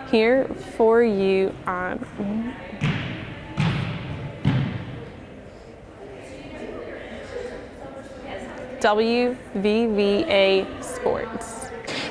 here for you WVVA Sports.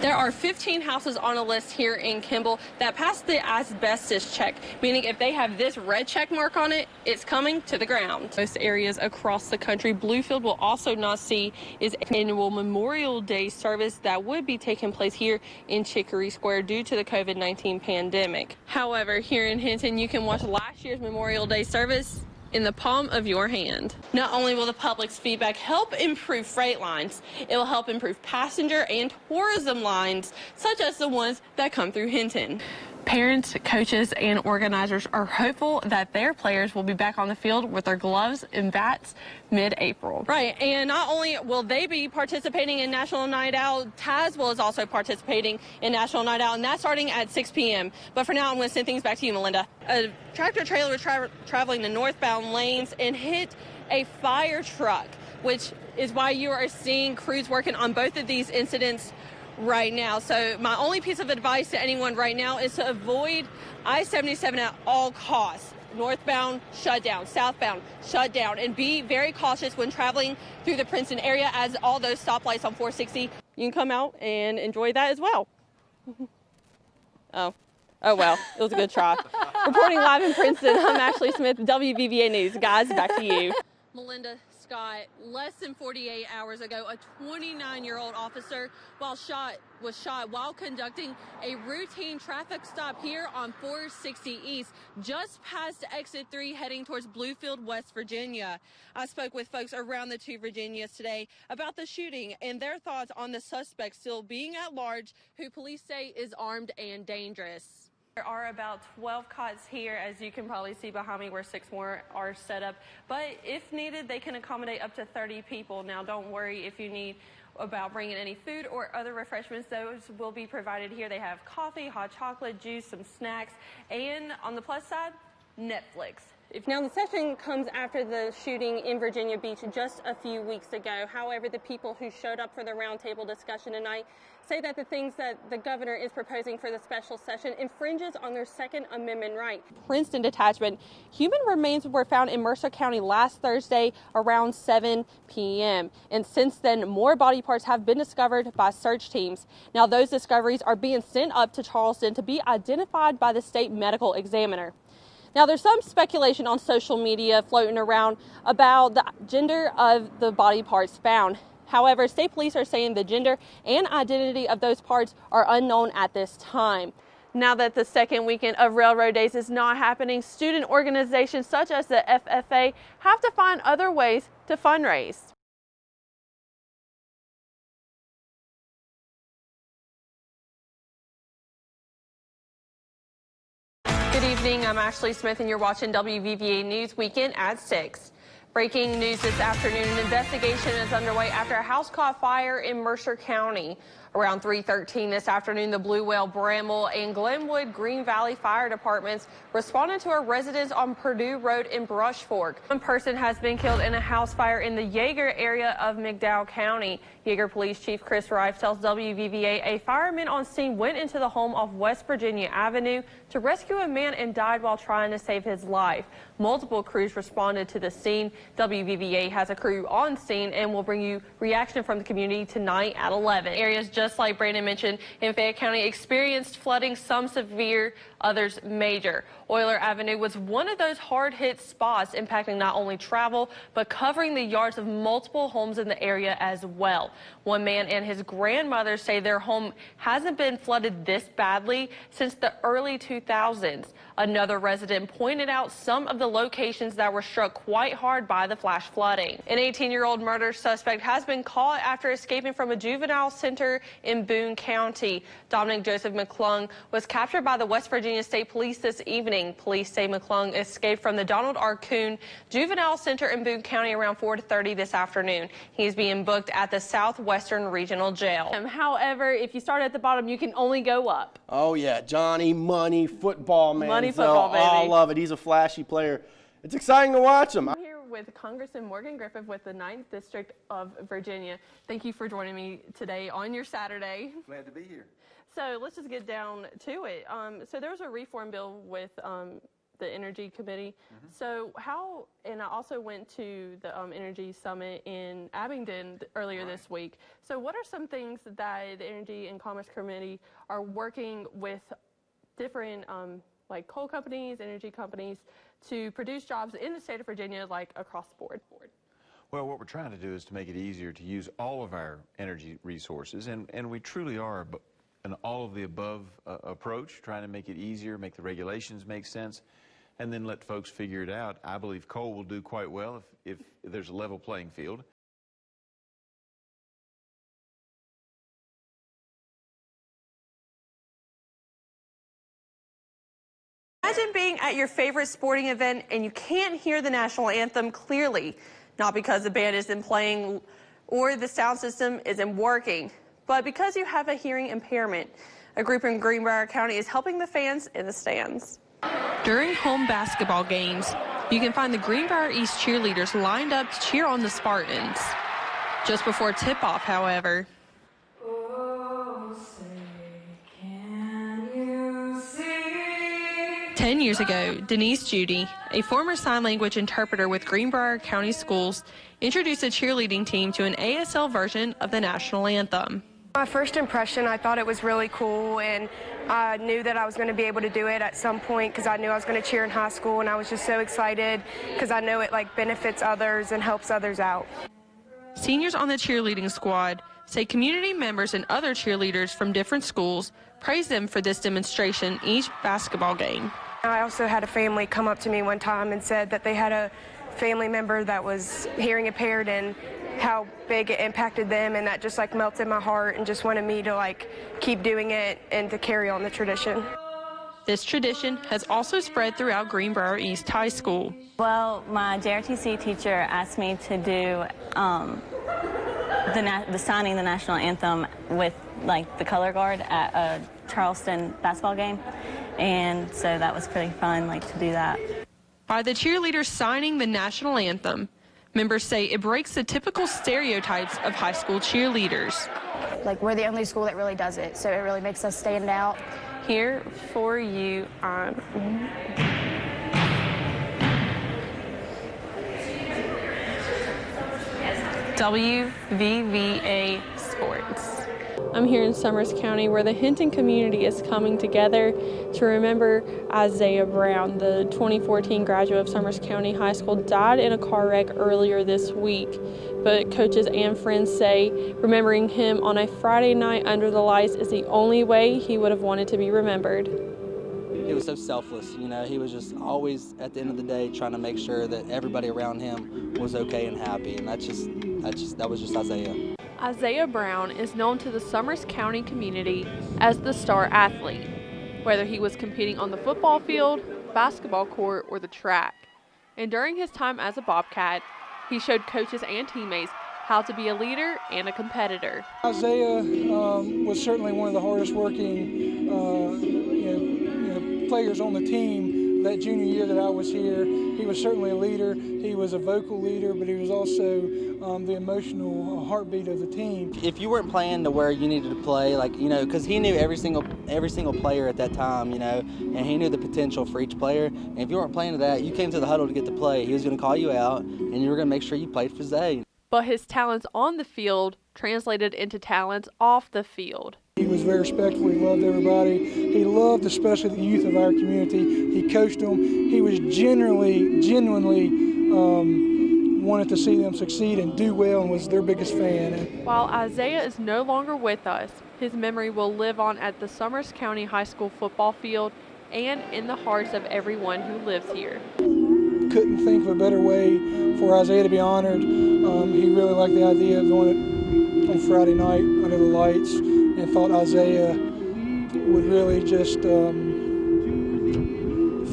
There are 15 houses on a list here in Kimball that passed the asbestos check, meaning if they have this red check mark on it, it's coming to the ground. Most areas across the country, Bluefield will also not see its annual Memorial Day service that would be taking place here in Chicory Square due to the COVID-19 pandemic. However, here in Hinton, you can watch last year's Memorial Day service in the palm of your hand. Not only will the public's feedback help improve freight lines, it will help improve passenger and tourism lines, such as the ones that come through Hinton. Parents, coaches, and organizers are hopeful that their players will be back on the field with their gloves and bats mid-April. Right, and not only will they be participating in National Night Out, Tazewell is also participating in National Night Out, and that's starting at 6 p.m. But for now, I'm going to send things back to you, Melinda. A tractor trailer was traveling the northbound lanes and hit a fire truck, which is why you are seeing crews working on both of these incidents right now. So my only piece of advice to anyone right now is to avoid I-77 at all costs. Northbound, shut down. Southbound, shut down. And be very cautious when traveling through the Princeton area, as all those stoplights on 460, you can come out and enjoy that as well. Oh well, it was a good try. Reporting live in Princeton, I'm Ashley Smith, WVVA News. Guys, back to you. Melinda Scott, less than 48 hours ago, a 29-year-old officer was shot while conducting a routine traffic stop here on 460 East, just past Exit 3, heading towards Bluefield, West Virginia. I spoke with folks around the two Virginias today about the shooting and their thoughts on the suspect still being at large, who police say is armed and dangerous. There are about 12 cots here, as you can probably see behind me, where 6 more are set up. But if needed, they can accommodate up to 30 people. Now, don't worry if you need about bringing any food or other refreshments. Those will be provided here. They have coffee, hot chocolate, juice, some snacks, and on the plus side, Netflix. Now, the session comes after the shooting in Virginia Beach just a few weeks ago. However, the people who showed up for the roundtable discussion tonight say that the things that the governor is proposing for the special session infringes on their Second Amendment right. Princeton Detachment, human remains were found in Mercer County last Thursday around 7 p.m. And since then, more body parts have been discovered by search teams. Now, those discoveries are being sent up to Charleston to be identified by the state medical examiner. Now, there's some speculation on social media floating around about the gender of the body parts found. However, state police are saying the gender and identity of those parts are unknown at this time. Now that the second weekend of Railroad Days is not happening, student organizations such as the FFA have to find other ways to fundraise. Good evening, I'm Ashley Smith and you're watching WVVA News Weekend at 6. Breaking news this afternoon, an investigation is underway after a house caught fire in Mercer County. Around 3:13 this afternoon, the Blue Whale, Bramble, and Glenwood Green Valley Fire Departments responded to a residence on Purdue Road in Brush Fork. One person has been killed in a house fire in the Yeager area of McDowell County. Yeager Police Chief Chris Rife tells WVVA a fireman on scene went into the home off West Virginia Avenue to rescue a man and died while trying to save his life. Multiple crews responded to the scene. WVVA has a crew on scene and will bring you reaction from the community tonight at 11. Areas just like Brandon mentioned in Fayette County experienced flooding, some severe, others major. Euler Avenue was one of those hard-hit spots, impacting not only travel, but covering the yards of multiple homes in the area as well. One man and his grandmother say their home hasn't been flooded this badly since the early 2000s. Another resident pointed out some of the locations that were struck quite hard by the flash flooding. An 18-year-old murder suspect has been caught after escaping from a juvenile center in Boone County. Dominic Joseph McClung was captured by the West Virginia State Police this evening. Police say McClung escaped from the Donald R. Coon Juvenile Center in Boone County around 4:30 this afternoon. He's being booked at the Southwestern Regional Jail. However, if you start at the bottom, you can only go up. Oh yeah, Johnny Money Football, man. Money Football, baby. I love it. He's a flashy player. It's exciting to watch him. Here with Congressman Morgan Griffith with the 9th District of Virginia. Thank you for joining me today on your Saturday. Glad to be here. So let's just get down to it. So there was a reform bill with the Energy Committee. So and I also went to the Energy Summit in Abingdon earlier this week. So what are some things that the Energy and Commerce Committee are working with different like coal companies, energy companies, to produce jobs in the state of Virginia, like across the board? Well, what we're trying to do is to make it easier to use all of our energy resources, and we truly are an all-of-the-above approach, trying to make it easier, make the regulations make sense, and then let folks figure it out. I believe coal will do quite well if there's a level playing field. Imagine being at your favorite sporting event and you can't hear the national anthem clearly, not because the band isn't playing or the sound system isn't working, but because you have a hearing impairment. A group in Greenbrier County is helping the fans in the stands. During home basketball games, you can find the Greenbrier East cheerleaders lined up to cheer on the Spartans. Just before tip-off, however, 10 years ago, Denise Judy, a former sign language interpreter with Greenbrier County Schools, introduced a cheerleading team to an ASL version of the national anthem. My first impression, I thought it was really cool, and I knew that I was going to be able to do it at some point because I knew I was going to cheer in high school, and I was just so excited because I know it benefits others and helps others out. Seniors on the cheerleading squad say community members and other cheerleaders from different schools praise them for this demonstration each basketball game. I also had a family come up to me one time and said that they had a family member that was hearing impaired and how big it impacted them, and that just melted my heart and just wanted me to keep doing it and to carry on the tradition. This tradition has also spread throughout Greenbrier East High School. Well, my JRTC teacher asked me to do the signing the national anthem with the color guard at a Charleston basketball game, and so that was pretty fun to do that. By the cheerleaders signing the national anthem, members say it breaks the typical stereotypes of high school cheerleaders. We're the only school that really does it, so it really makes us stand out. Here for you on WVVA Sports. I'm here in Summers County, where the Hinton community is coming together to remember Isaiah Brown. The 2014 graduate of Summers County High School died in a car wreck earlier this week, but coaches and friends say remembering him on a Friday night under the lights is the only way he would have wanted to be remembered. He was so selfless, he was just always at the end of the day trying to make sure that everybody around him was okay and happy, and that was just Isaiah. Isaiah Brown is known to the Summers County community as the star athlete, whether he was competing on the football field, basketball court, or the track. And during his time as a Bobcat, he showed coaches and teammates how to be a leader and a competitor. Isaiah was certainly one of the hardest working players on the team. That junior year that I was here, he was certainly a leader. He was a vocal leader, but he was also the emotional heartbeat of the team. If you weren't playing to where you needed to play, because he knew every single player at that time, and he knew the potential for each player. And if you weren't playing to that, you came to the huddle to get to play. He was going to call you out, and you were going to make sure you played for Zay. But his talents on the field translated into talents off the field. He was very respectful. He loved everybody. He loved especially the youth of our community. He coached them. He was genuinely wanted to see them succeed and do well, and was their biggest fan. While Isaiah is no longer with us, his memory will live on at the Summers County High School football field and in the hearts of everyone who lives here. Couldn't think of a better way for Isaiah to be honored. He really liked the idea of doing it on Friday night under the lights, and thought Isaiah would really just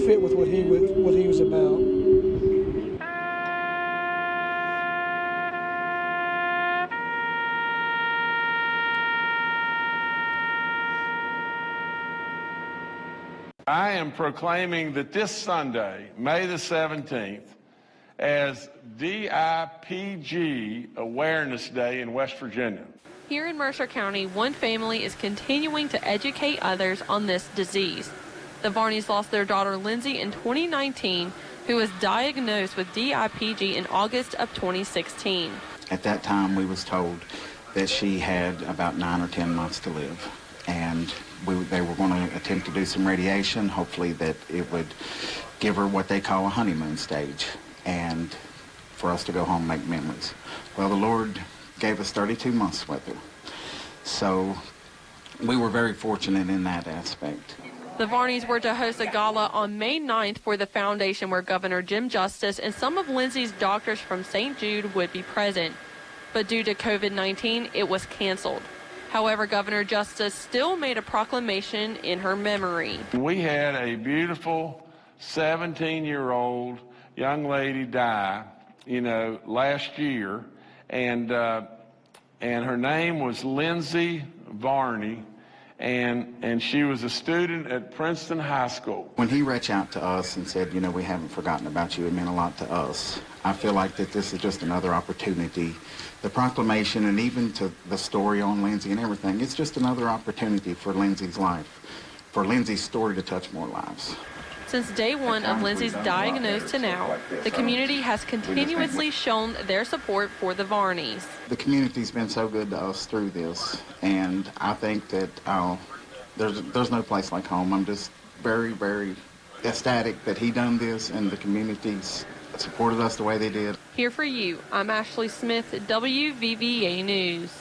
fit with what he was about. I am proclaiming that this Sunday, May the 17th, as DIPG Awareness Day in West Virginia. Here in Mercer County, one family is continuing to educate others on this disease. The Varneys lost their daughter Lindsay in 2019, who was diagnosed with DIPG in August of 2016. At that time, we was told that she had about 9 or 10 months to live, and they were going to attempt to do some radiation, hopefully that it would give her what they call a honeymoon stage, and for us to go home and make memories. Well, the Lord gave us 32 months with her, so we were very fortunate in that aspect. The Varneys were to host a gala on May 9th for the foundation, where Governor Jim Justice and some of Lindsay's doctors from St. Jude would be present. But due to COVID-19, it was canceled. However, Governor Justice still made a proclamation in her memory. We had a beautiful 17-year-old young lady die, last year, and her name was Lindsay Varney. And she was a student at Princeton High School. When he reached out to us and said, we haven't forgotten about you, it meant a lot to us. I feel like that this is just another opportunity. The proclamation and even to the story on Lindsay and everything, it's just another opportunity for Lindsay's life, for Lindsay's story to touch more lives. Since day one of Lindsay's diagnosis to now, the community has continuously shown their support for the Varneys. The community's been so good to us through this, and I think that there's no place like home. I'm just very, very ecstatic that he done this and the community's supported us the way they did. Here for you, I'm Ashley Smith, WVVA News.